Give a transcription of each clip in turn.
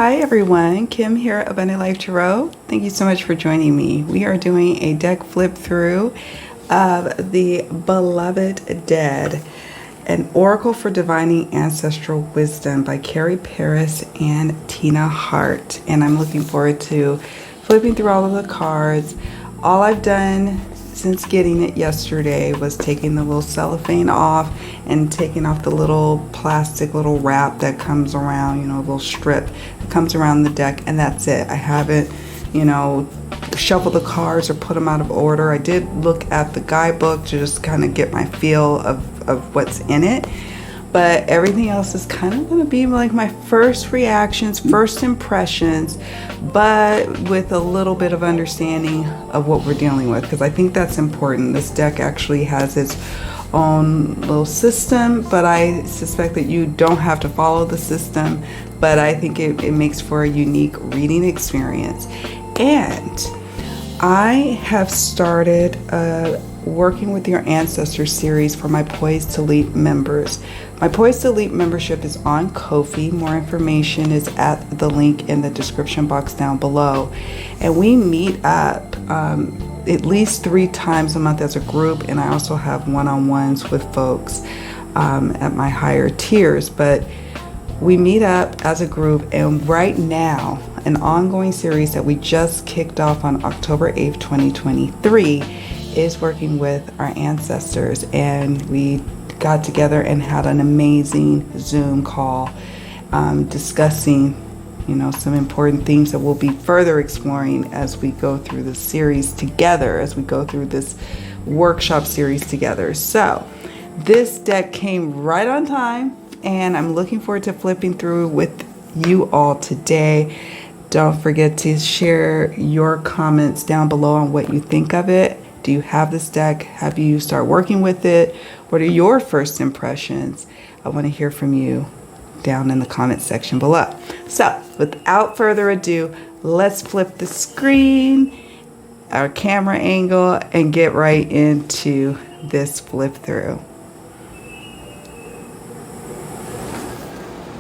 Hi everyone, Kim here at Abundant Life Tarot. Thank you so much for joining me. We are doing a deck flip through of the Beloved Dead, an Oracle for Divining Ancestral Wisdom by Carrie and Tina Hardt. And I'm looking forward to flipping through all of the cards. All I've done since getting it yesterday was taking the little cellophane off and taking off the little plastic little wrap that comes around, a little strip that comes around the deck, and that's it. I haven't, shuffled the cards or put them out of order. I did look at the guidebook to just kind of get my feel of what's in it. But everything else is kind of going to be like my first reactions, first impressions, but with a little bit of understanding of what we're dealing with, because I think that's important. This deck actually has its own little system, but I suspect that you don't have to follow the system, but I think it makes for a unique reading experience. And I have started Working with Your Ancestors series for my Poised to Leap members. My Poised to Leap membership is on Ko-fi. More information is at the link in the description box down below. And we meet up at least 3 times a month as a group, and I also have one-on-ones with folks at my higher tiers. But we meet up as a group, and right now, an ongoing series that we just kicked off on October 8th, 2023 is Working with Our Ancestors, and we got together and had an amazing Zoom call discussing some important themes that we'll be further exploring as we go through this series together, as we go through this workshop series together. So this deck came right on time, and I'm looking forward to flipping through with you all today. Don't forget to share your comments down below on what you think of it. Do you have this deck? Have you started working with it? What are your first impressions? I want to hear from you down in the comment section below. So without further ado, let's flip the screen, our camera angle, and get right into this flip through.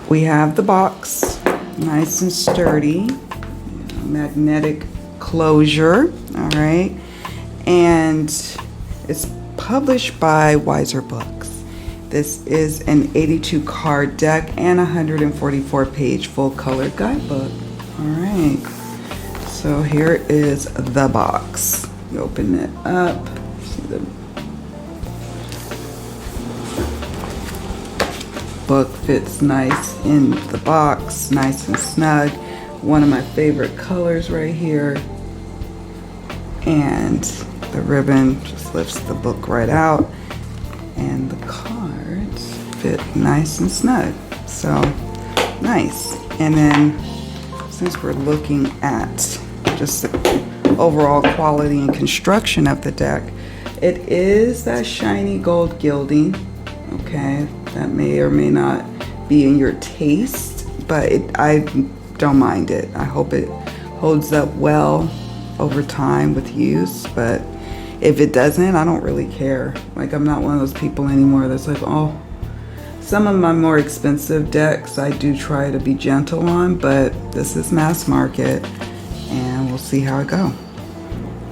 We have the box, nice and sturdy, magnetic closure, all right, and it's published by Weiser Books. This is an 82 card deck and a 144 page full color guidebook. All right, so here is the box. You open it up, see the book fits nice in the box, nice and snug. One of my favorite colors right here. And the ribbon just lifts the book right out. And the cards fit nice and snug. So nice. And then since we're looking at just the overall quality and construction of the deck, it is that shiny gold gilding. Okay, that may or may not be in your taste, but I don't mind it. I hope it holds up well over time with use, but if it doesn't, I don't really care. Like, I'm not one of those people anymore that's like, oh, some of my more expensive decks I do try to be gentle on, but this is mass market, and we'll see how it goes.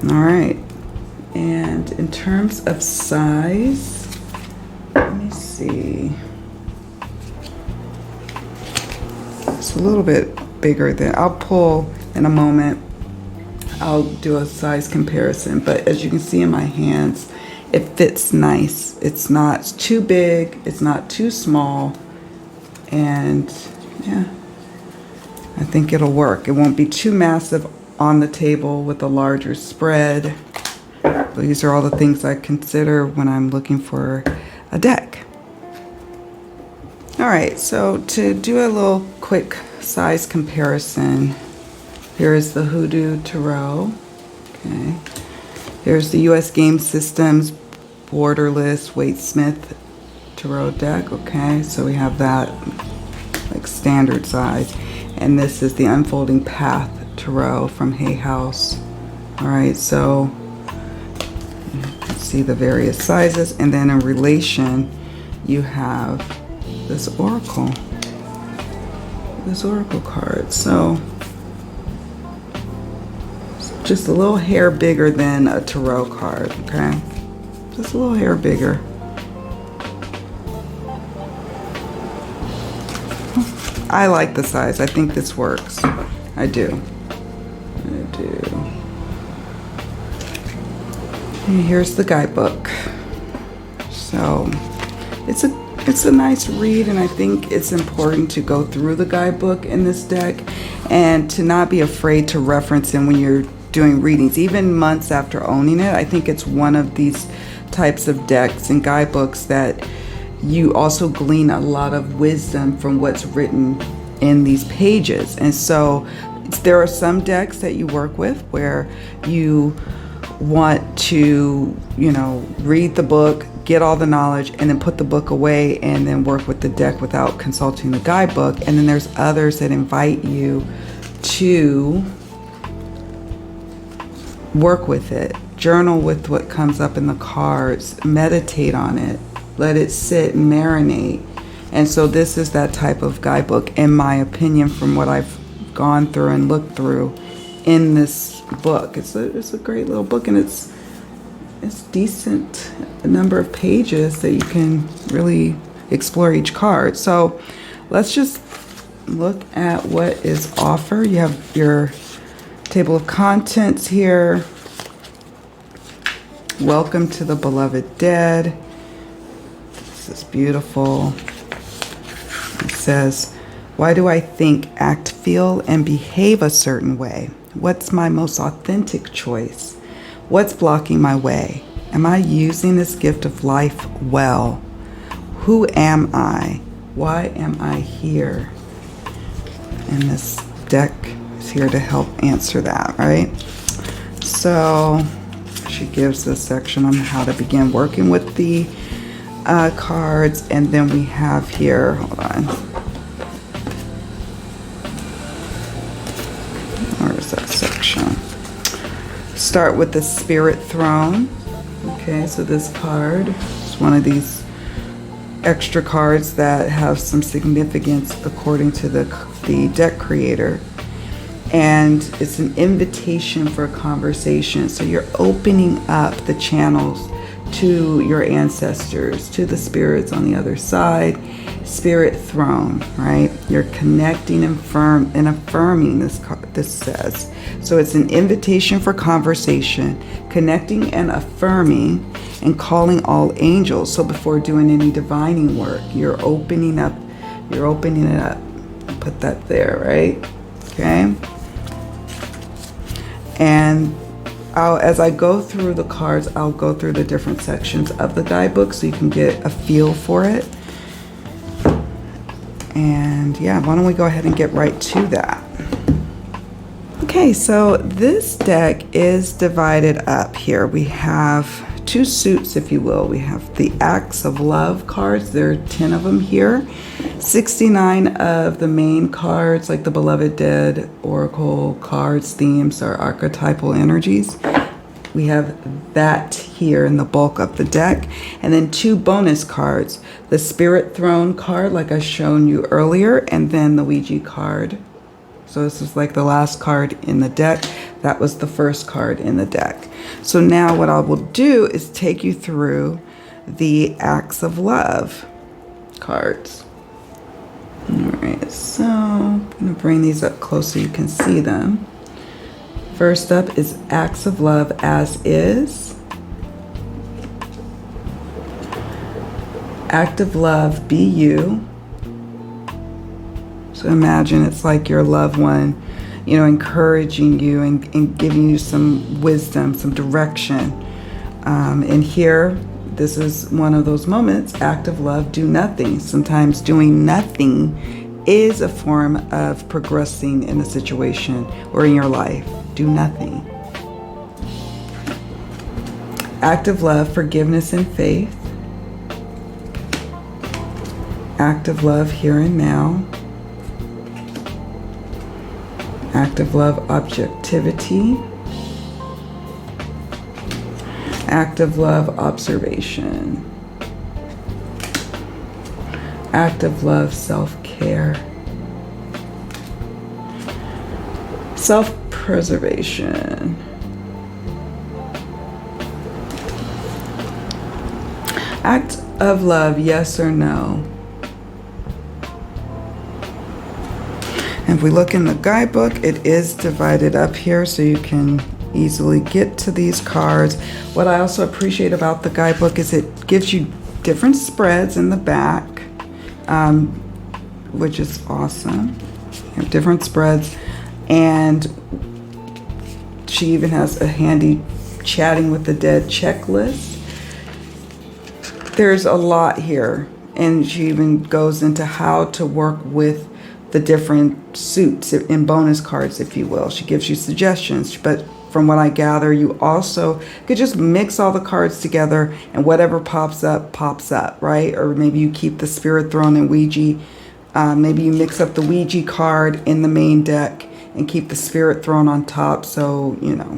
All right, and in terms of size, let me see. It's a little bit bigger than, I'll pull in a moment. I'll do a size comparison, but as you can see in my hands, it fits nice. It's not too big, it's not too small, and yeah, I think it'll work. It won't be too massive on the table with a larger spread. These are all the things I consider when I'm looking for a deck. All right, so to do a little quick size comparison, here is the Hoodoo Tarot. Okay, here's the U.S. Game Systems Borderless Waite-Smith Tarot deck. Okay, so we have that like standard size, and this is the Unfolding Path Tarot from Hay House. All right, so you can see the various sizes, and then in relation, you have this Oracle. this oracle card. So it's just a little hair bigger than a tarot card, okay? Just a little hair bigger. I like the size. I think this works. I do. And here's the guidebook. So it's a nice read, and I think it's important to go through the guidebook in this deck and to not be afraid to reference it when you're doing readings, even months after owning it. I think it's one of these types of decks and guidebooks that you also glean a lot of wisdom from what's written in these pages. And so there are some decks that you work with where you want to, read the book, get all the knowledge, and then put the book away and then work with the deck without consulting the guidebook. And then there's others that invite you to work with it, journal with what comes up in the cards, meditate on it, let it sit and marinate. And so this is that type of guidebook, in my opinion, from what I've gone through and looked through in this book. It's a great little book, and it's decent number of pages that you can really explore each card. So let's just look at what is offered. You have your table of contents here. Welcome to the beloved dead. This is beautiful. It says, why do I think, act, feel, and behave a certain way? What's my most authentic choice? What's blocking my way? Am I using this gift of life well? Who am I? Why am I here? And this deck is here to help answer that, right? So she gives a section on how to begin working with the cards. And then we have here, hold on. Where's that section? Start with the Spirit Throne. Okay, so this card is one of these extra cards that have some significance according to the deck creator. And it's an invitation for a conversation. So you're opening up the channels to your ancestors, to the spirits on the other side. Spirit Throne, right? You're connecting and affirming, this says. So it's an invitation for conversation, connecting and affirming, and calling all angels. So before doing any divining work, you're opening it up. Put that there, right? Okay. And as I go through the cards, I'll go through the different sections of the guidebook so you can get a feel for it. And yeah, why don't we go ahead and get right to that? Okay, so this deck is divided up here. We have two suits, if you will. We have the Acts of Love cards. There are 10 of them here. 69 of the main cards, like the Beloved Dead, Oracle cards, themes, or archetypal energies. We have that here in the bulk of the deck. And then two bonus cards. The Spirit Throne card, like I shown you earlier, and then the Ouija card. So this is like the last card in the deck. That was the first card in the deck. So now what I will do is take you through the Acts of Love cards. All right, so I'm going to bring these up close so you can see them. First up is Acts of Love as is. Act of Love, be you. So imagine it's like your loved one, encouraging you and giving you some wisdom, some direction. And here, this is one of those moments, act of love, do nothing. Sometimes doing nothing is a form of progressing in a situation or in your life. Do nothing. Act of love, forgiveness and faith. Act of love, here and now. Act of love, objectivity. Act of love, observation. Act of love, self-care. Self-preservation. Act of love, yes or no? And if we look in the guidebook, it is divided up here so you can easily get to these cards. What I also appreciate about the guidebook is it gives you different spreads in the back, which is awesome. You have different spreads, and she even has a handy chatting with the dead checklist. There's a lot here, and she even goes into how to work with the different suits in bonus cards, if you will. She gives you suggestions, but from what I gather, you also could just mix all the cards together and whatever pops up, right? Or maybe you keep the Spirit Throne and Ouija. Maybe you mix up the Ouija card in the main deck and keep the Spirit Throne on top. So, you know,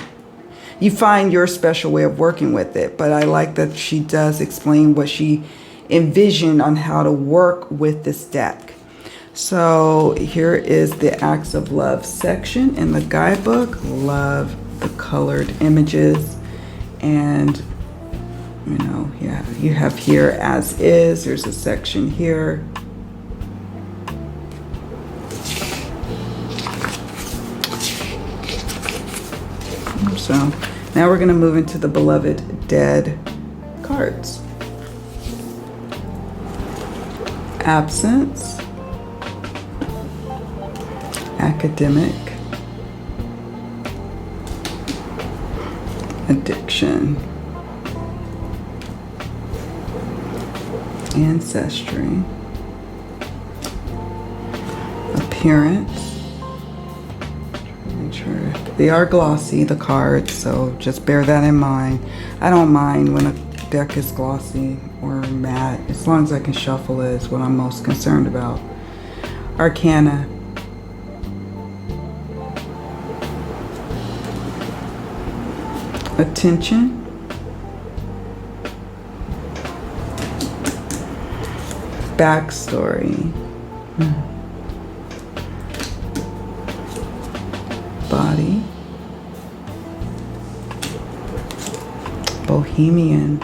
you find your special way of working with it. But I like that she does explain what she envisioned on how to work with this deck. So here is the Acts of Love section in the guidebook. Love the colored images. And, you know, yeah, you have here as is. There's a section here. So now we're going to move into the Beloved Dead cards. Absence, academic, addiction, ancestry, appearance. They are glossy, the cards, so just bear that in mind. I don't mind when a deck is glossy or matte, as long as I can shuffle it is what I'm most concerned about. Arcana. Attention. Backstory. Body. Bohemian.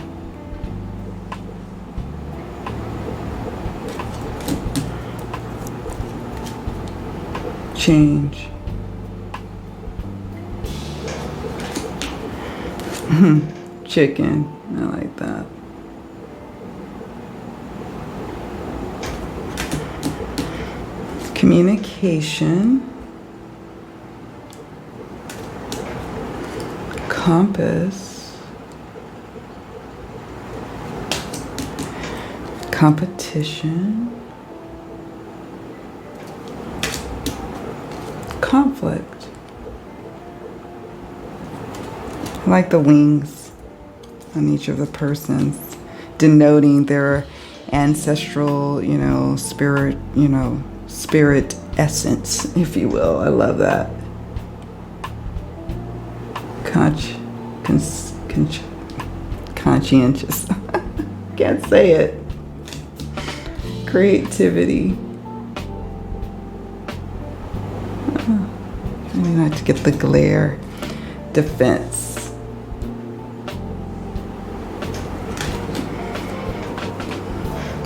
Change. Chicken. I like that. Communication. Compass. Competition. Conflict. I like the wings on each of the persons, denoting their ancestral, spirit, spirit essence, if you will. I love that. Conscientious. Can't say it. Creativity. Maybe not to get the glare. Defense.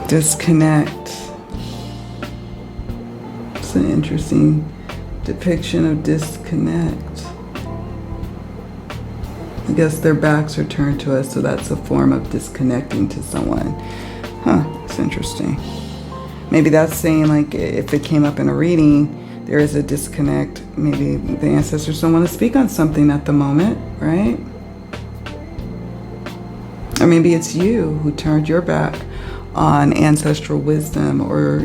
Disconnect. It's an interesting depiction of disconnect. I guess their backs are turned to us, so that's a form of disconnecting to someone. It's interesting. Maybe that's saying, like, if it came up in a reading, there is a disconnect. Maybe the ancestors don't want to speak on something at the moment, right? Or maybe it's you who turned your back on ancestral wisdom, or,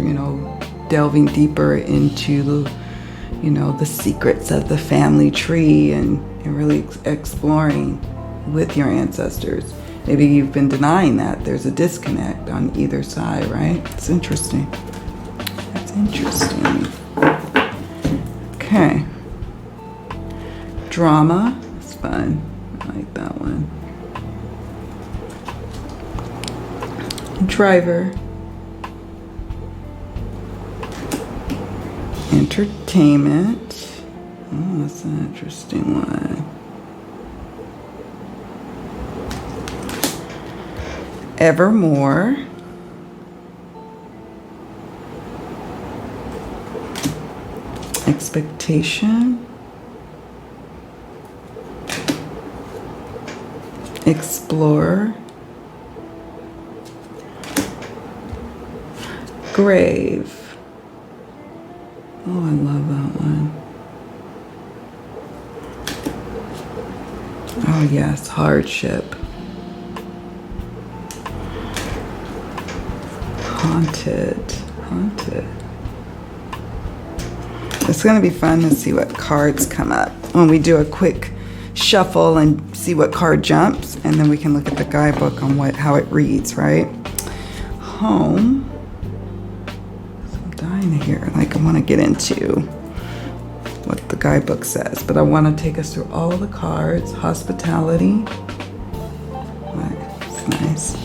delving deeper into, the secrets of the family tree and really exploring with your ancestors. Maybe you've been denying that. There's a disconnect on either side, right? It's interesting. That's interesting. Okay. Drama. It's fun. I like that one. Driver. Entertainment. Oh, that's an interesting one. Evermore. Expectation. Explorer. Grave. Oh, I love that one. Oh, yes, hardship. Haunted. Haunted. It's going to be fun to see what cards come up when we do a quick shuffle and see what card jumps, and then we can look at the guidebook on how it reads, right? Home. I'm dying to hear, like, I want to get into what the guidebook says, but I want to take us through all the cards. Hospitality. That's nice.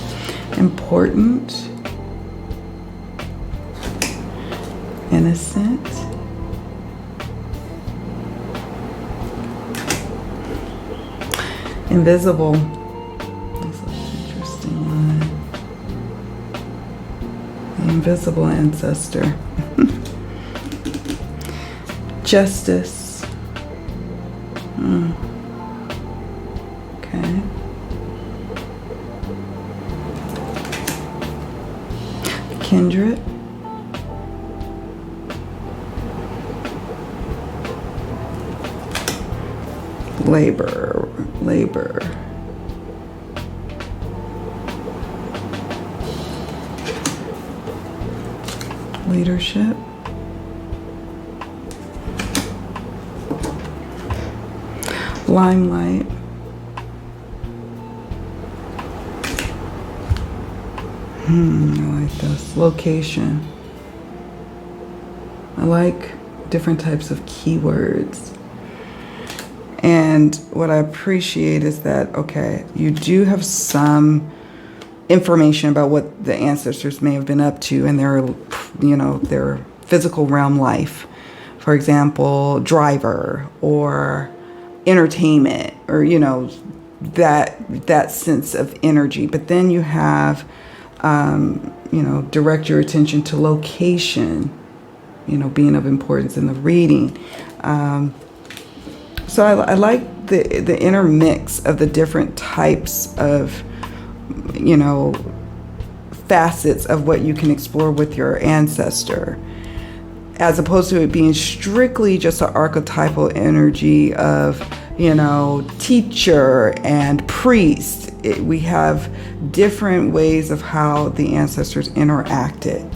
Important. Innocent. Invisible. That's an interesting one. The invisible ancestor. Justice. Okay. Kindred. Labor. Leadership. Limelight. I like this. Location. I like different types of keywords. And what I appreciate is that, okay, you do have some information about what the ancestors may have been up to in their, their physical realm life. For example, driver or entertainment, or, that sense of energy. But then you have, direct your attention to location, being of importance in the reading. So I like the intermix of the different types of, facets of what you can explore with your ancestor, as opposed to it being strictly just an archetypal energy of, teacher and priest. We have different ways of how the ancestors interacted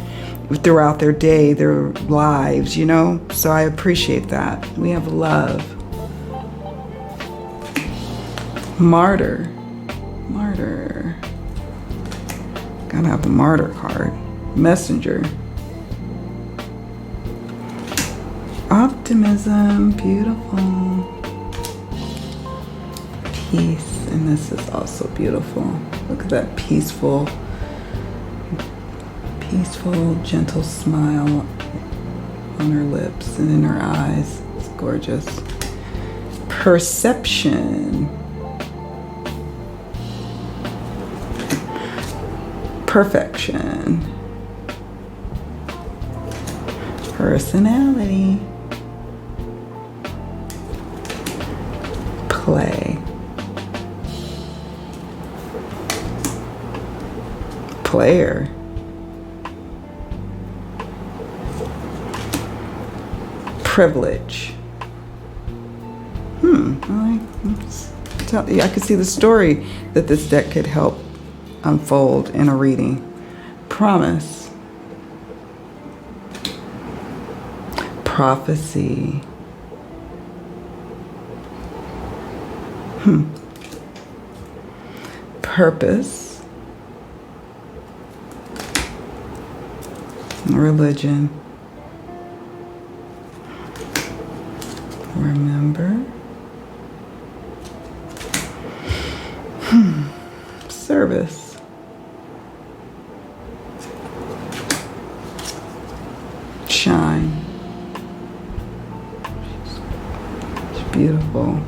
throughout their day, their lives, So I appreciate that. We have love. Martyr. Gotta have a martyr card. Messenger. Optimism. Beautiful. Peace. And this is also beautiful. Look at that peaceful, gentle smile on her lips and in her eyes. It's gorgeous. Perception. Perfection. Personality. Play. Player. Privilege. I could see the story that this deck could help unfold in a reading. Promise. Prophecy. Purpose. Religion. Remember. Service. Shine. beautiful.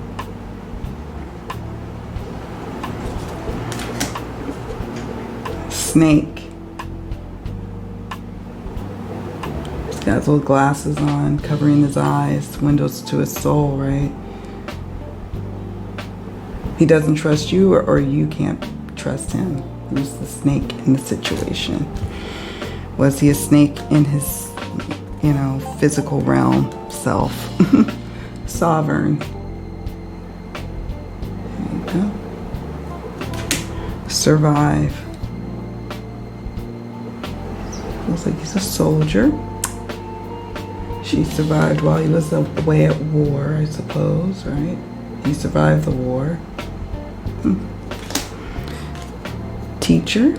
Snake. He's got his little glasses on, covering his eyes, windows to his soul, right? He doesn't trust you, or you can't trust him. Who's the snake in the situation? Was he a snake in his, physical realm self? Sovereign. There you go. Survive. Looks like he's a soldier. She survived while he was away at war, I suppose, right? He survived the war. Teacher.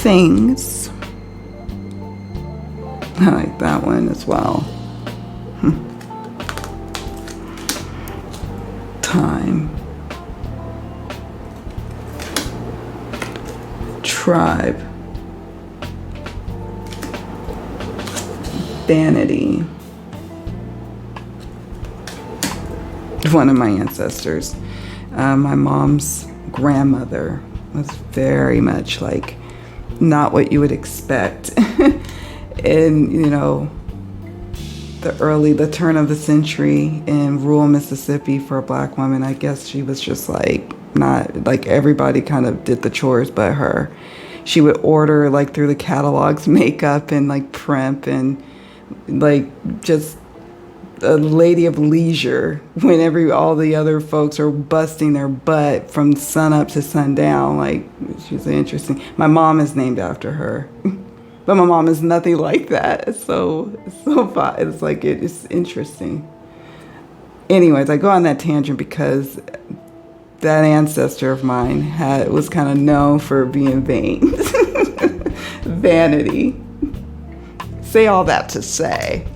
Things. I like that one as well. Time. Tribe. Vanity. One of my ancestors, my mom's grandmother, was very much like not what you would expect in, the turn of the century in rural Mississippi for a black woman. I guess she was just like, not like everybody kind of did the chores but her. She would order like through the catalogs makeup and like primp and like just a lady of leisure when all the other folks are busting their butt from sun up to sundown. Like, she's interesting. My mom is named after her, but my mom is nothing like that. It's so fun. It's like, it's interesting. Anyways, I go on that tangent because that ancestor of mine was kind of known for being vain. Vanity. Say all that to say.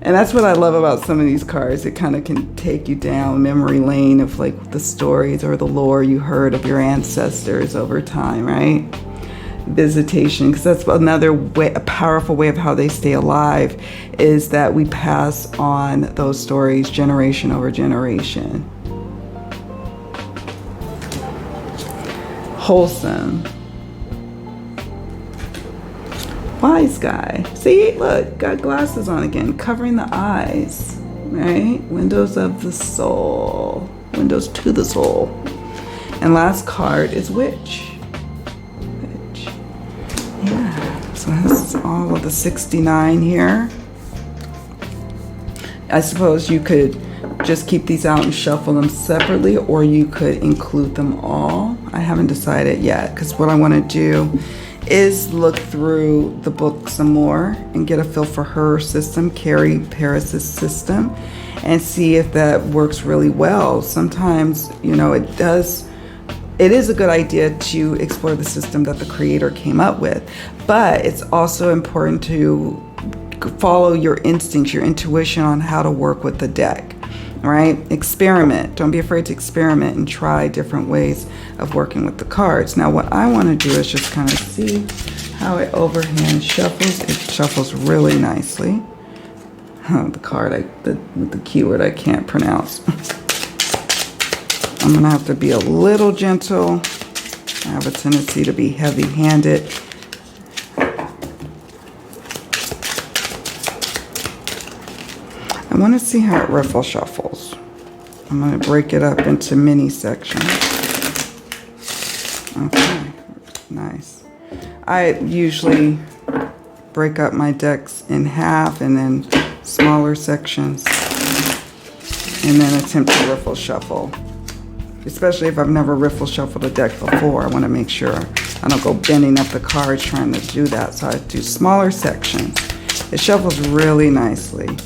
And that's what I love about some of these cards. It kind of can take you down memory lane of like the stories or the lore you heard of your ancestors over time, right? Visitation, because that's another way, a powerful way of how they stay alive, is that we pass on those stories generation over generation. Wholesome. Wise guy. See, look, got glasses on again, covering the eyes, right? Windows of the soul. Windows to the soul. And last card is witch. Witch. Yeah. So that's all of the 69 here. I suppose you could just keep these out and shuffle them separately, or you could include them all. I haven't decided yet, because what I want to do is look through the book some more and get a feel for her system, Carrie Paris's system, and see if that works really well. Sometimes, it is a good idea to explore the system that the creator came up with, but it's also important to follow your instincts, your intuition on how to work with the deck. Right? Experiment. Don't be afraid to experiment and try different ways of working with the cards. Now, what I want to do is just kind of see how it overhand shuffles. It shuffles really nicely. The card, with the keyword I can't pronounce. I'm going to have to be a little gentle. I have a tendency to be heavy-handed. I want to see how it riffle shuffles. I'm going to break it up into mini sections. Okay, nice. I usually break up my decks in half and then smaller sections, and then attempt to riffle shuffle. Especially if I've never riffle shuffled a deck before, I want to make sure I don't go bending up the cards trying to do that. So I do smaller sections. It shuffles really nicely.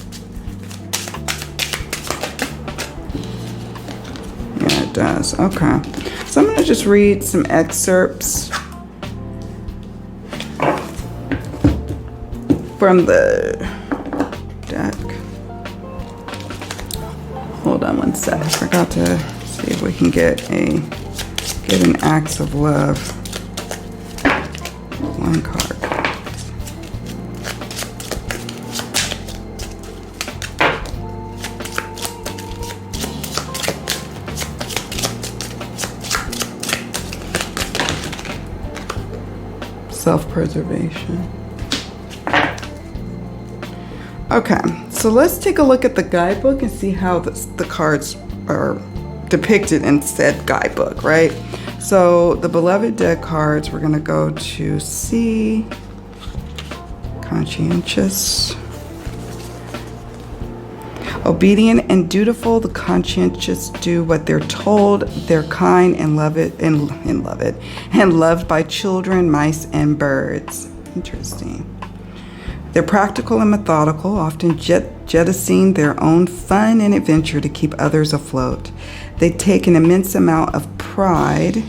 Does. Okay. So I'm going to just read some excerpts from the deck. Hold on one sec. I forgot to see if we can get an Acts of Love. One card. self-preservation. Okay, so let's take a look at the guidebook and see how the cards are depicted in said guidebook, right? So the Beloved Dead cards, we're going to go to C, conscientious, obedient and dutiful. The conscientious do what they're told. They're kind and loved by children, mice, and birds. Interesting. They're practical and methodical, often jettisoning their own fun and adventure to keep others afloat. They take an immense amount of pride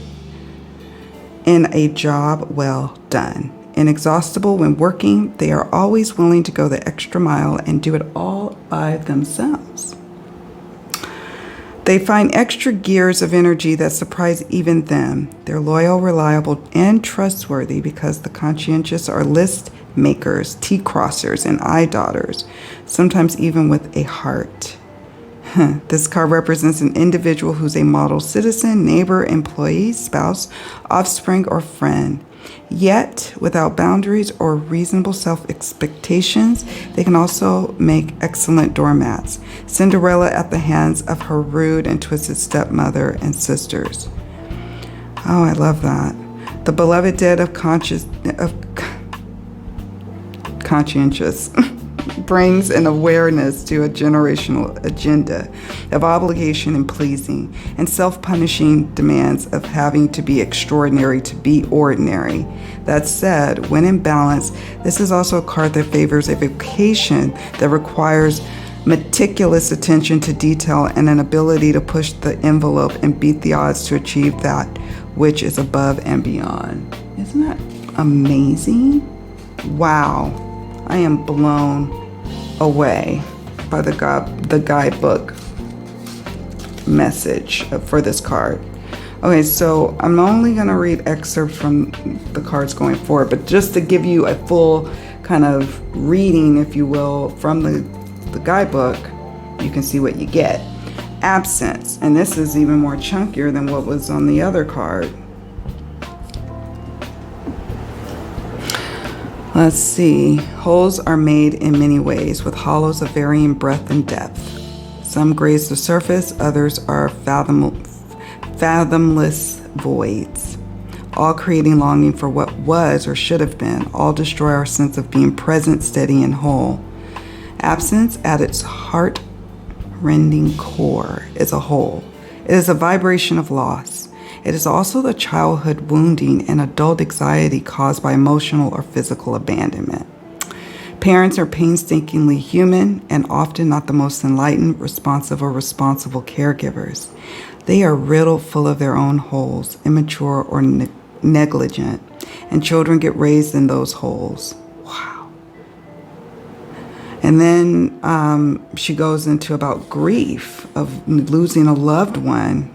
in a job well done. Inexhaustible when working, they are always willing to go the extra mile and do it all by themselves. They find extra gears of energy that surprise even them. They're loyal, reliable, and trustworthy because the conscientious are list makers, T-crossers, and I-dotters, sometimes even with a heart. This card represents an individual who's a model citizen, neighbor, employee, spouse, offspring, or friend. Yet, without boundaries or reasonable self-expectations, they can also make excellent doormats. Cinderella at the hands of her rude and twisted stepmother and sisters. Oh, I love that. The Beloved Dead of conscientious brings an awareness to a generational agenda of obligation and pleasing, and self-punishing demands of having to be extraordinary to be ordinary. That said, when in balance, this is also a card that favors a vocation that requires meticulous attention to detail and an ability to push the envelope and beat the odds to achieve that which is above and beyond. Isn't that amazing? Wow. I am blown away by the guidebook message for this card. Okay, so I'm only going to read excerpts from the cards going forward, but just to give you a full kind of reading, if you will, from the guidebook, you can see what you get. Absence, and this is even more chunkier than what was on the other card. Let's see. Holes are made in many ways, with hollows of varying breadth and depth. Some graze the surface, others are fathomless voids, all creating longing for what was or should have been, all destroy our sense of being present, steady, and whole. Absence, at its heart-rending core, is a hole. It is a vibration of loss. It is also the childhood wounding and adult anxiety caused by emotional or physical abandonment. Parents are painstakingly human and often not the most enlightened, responsive, or responsible caregivers. They are riddled full of their own holes, immature or negligent, and children get raised in those holes. Wow. And then she goes into about grief of losing a loved one.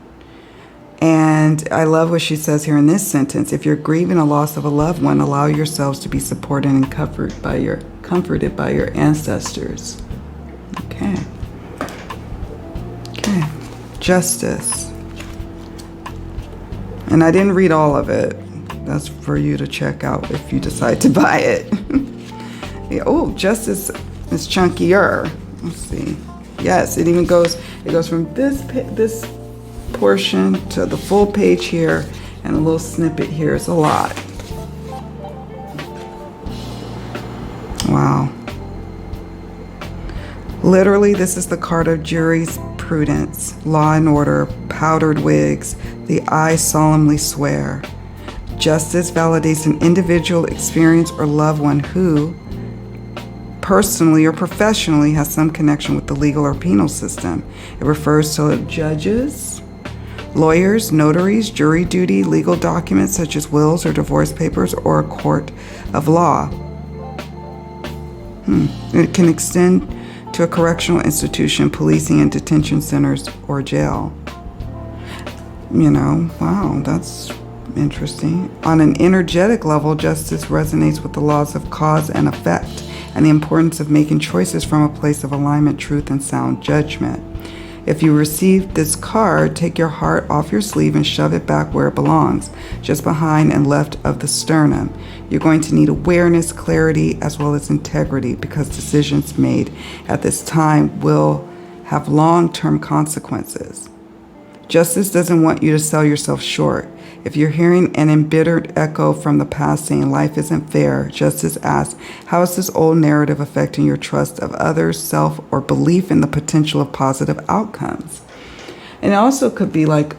And I love what she says here in this sentence. If you're grieving a loss of a loved one, allow yourselves to be supported and comforted by your ancestors. Okay. Justice. And I didn't read all of it. That's for you to check out if you decide to buy it. Yeah, oh, justice is chunkier. Let's see. Yes, it goes from this portion to the full page here, and a little snippet here. It's a lot. Wow. Literally, this is the card of jurisprudence, law and order, powdered wigs, the I solemnly swear. Justice validates an individual, experience, or loved one who, personally or professionally, has some connection with the legal or penal system. It refers to judges, lawyers, notaries, jury duty, legal documents such as wills or divorce papers, or a court of law. It can extend to a correctional institution, policing and detention centers, or jail. Wow, that's interesting. On an energetic level, justice resonates with the laws of cause and effect and the importance of making choices from a place of alignment, truth, and sound judgment. If you receive this card, take your heart off your sleeve and shove it back where it belongs, just behind and left of the sternum. You're going to need awareness, clarity, as well as integrity, because decisions made at this time will have long-term consequences. Justice doesn't want you to sell yourself short. If you're hearing an embittered echo from the past saying life isn't fair, Justice asks, how is this old narrative affecting your trust of others, self, or belief in the potential of positive outcomes? And it also could be like,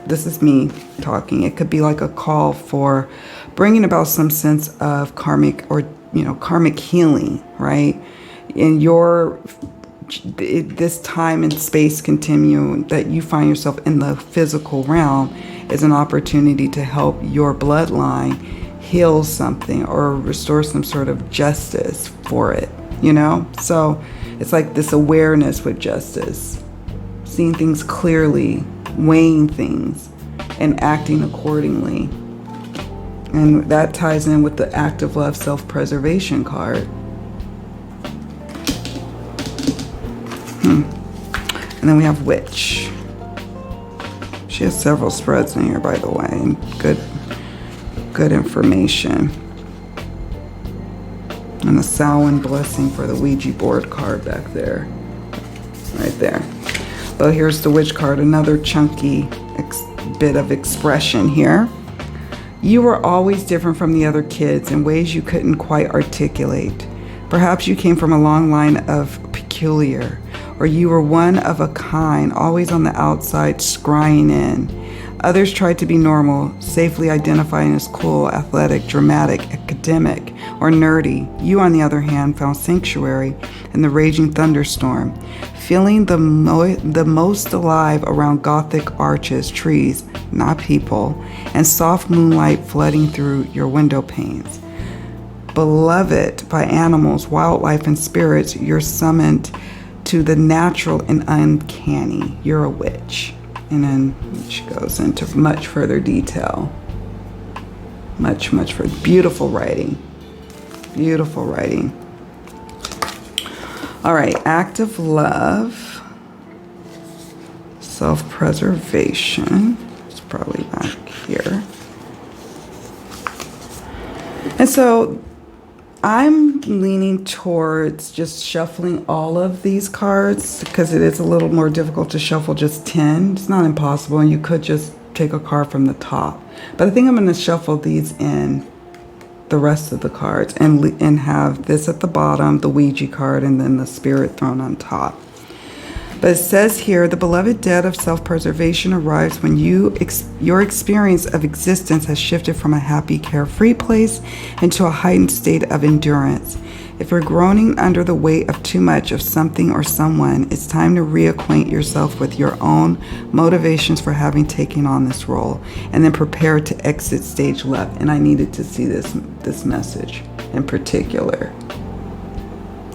this is me talking, it could be like a call for bringing about some sense of karmic healing, right? In this time and space continuum that you find yourself in the physical realm is an opportunity to help your bloodline heal something or restore some sort of justice for it, So it's like this awareness with justice, seeing things clearly, weighing things, and acting accordingly. And that ties in with the active love self-preservation card. And then we have Witch. She has several spreads in here, by the way, and good information. And the Samhain blessing for the Ouija board card back there, right there. Well, here's the Witch card, another chunky bit of expression here. You were always different from the other kids in ways you couldn't quite articulate. Perhaps you came from a long line of peculiar, or you were one of a kind, always on the outside, scrying in. Others tried to be normal, safely identifying as cool, athletic, dramatic, academic, or nerdy. You, on the other hand, found sanctuary in the raging thunderstorm, feeling the most alive around Gothic arches, trees, not people, and soft moonlight flooding through your window panes. Beloved by animals, wildlife, and spirits, you're summoned to the natural and uncanny. You're a witch. And then she goes into much further detail. Much further. Beautiful writing. Beautiful writing. All right, active love. Self-preservation. It's probably back here. And so I'm leaning towards just shuffling all of these cards because it is a little more difficult to shuffle just 10. It's not impossible, and you could just take a card from the top. But I think I'm going to shuffle these in the rest of the cards and have this at the bottom, the Ouija card, and then the Spirit Throne on top. But it says here, the beloved dead of self-preservation arrives when your experience of existence has shifted from a happy, carefree place into a heightened state of endurance. If you're groaning under the weight of too much of something or someone, it's time to reacquaint yourself with your own motivations for having taken on this role, and then prepare to exit stage left. And I needed to see this message in particular.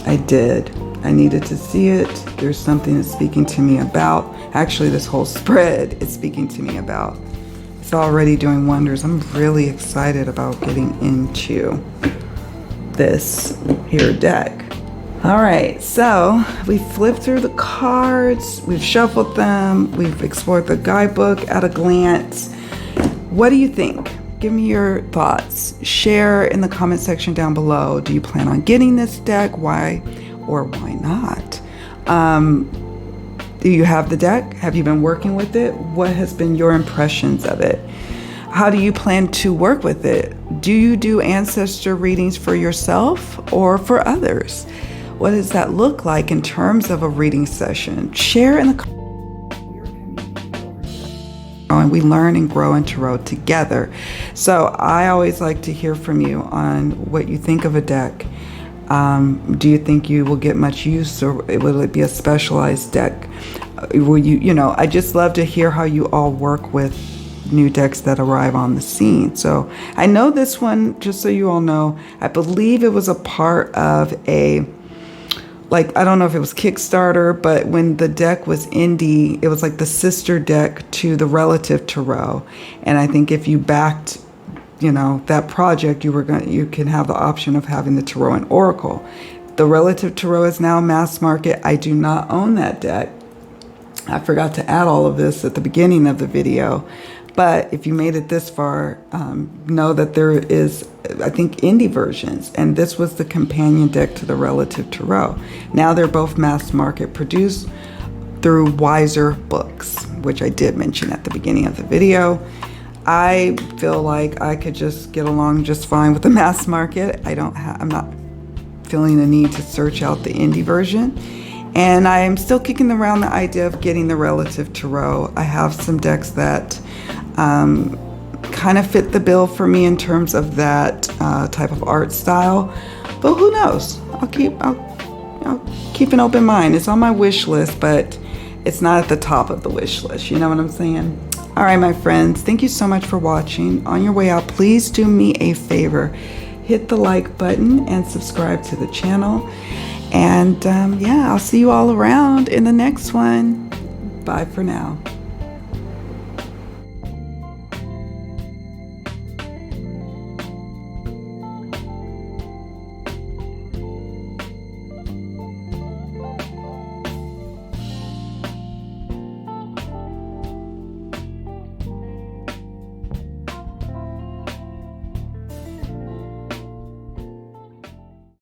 I did. I needed to see it. There's something it's speaking to me about. Actually, this whole spread is speaking to me about. It's already doing wonders. I'm really excited about getting into this here deck. All right, so we flipped through the cards. We've shuffled them. We've explored the guidebook at a glance. What do you think? Give me your thoughts. Share in the comment section down below. Do you plan on getting this deck? Why or why not? Do you have the deck? Have you been working with it? What has been your impressions of it? How do you plan to work with it? Do you do ancestor readings for yourself or for others? What does that look like in terms of a reading session? Share in the comments. And we learn and grow in tarot together. So I always like to hear from you on what you think of a deck. Do you think you will get much use, or will it be a specialized deck? Will I just love to hear how you all work with new decks that arrive on the scene. So I know this one, just so you all know, I believe it was a part of I don't know if it was Kickstarter, but when the deck was indie, it was like the sister deck to the Relative Tarot. And I think if you backed that project, you can have the option of having the Tarot and Oracle. The Relative Tarot is now mass market. I do not own that deck. I forgot to add all of this at the beginning of the video, but if you made it this far, know that there is, I think, indie versions, and this was the companion deck to the Relative Tarot. Now they're both mass market produced through Weiser Books, which I did mention at the beginning of the video. I feel like I could just get along just fine with the mass market. I'm not feeling a need to search out the indie version. And I am still kicking around the idea of getting the Relative Tarot. I have some decks that kind of fit the bill for me in terms of that type of art style. But who knows? I'll keep an open mind. It's on my wish list, but it's not at the top of the wish list. You know what I'm saying? All right, my friends, thank you so much for watching. On your way out, please do me a favor. Hit the like button and subscribe to the channel. And yeah, I'll see you all around in the next one. Bye for now.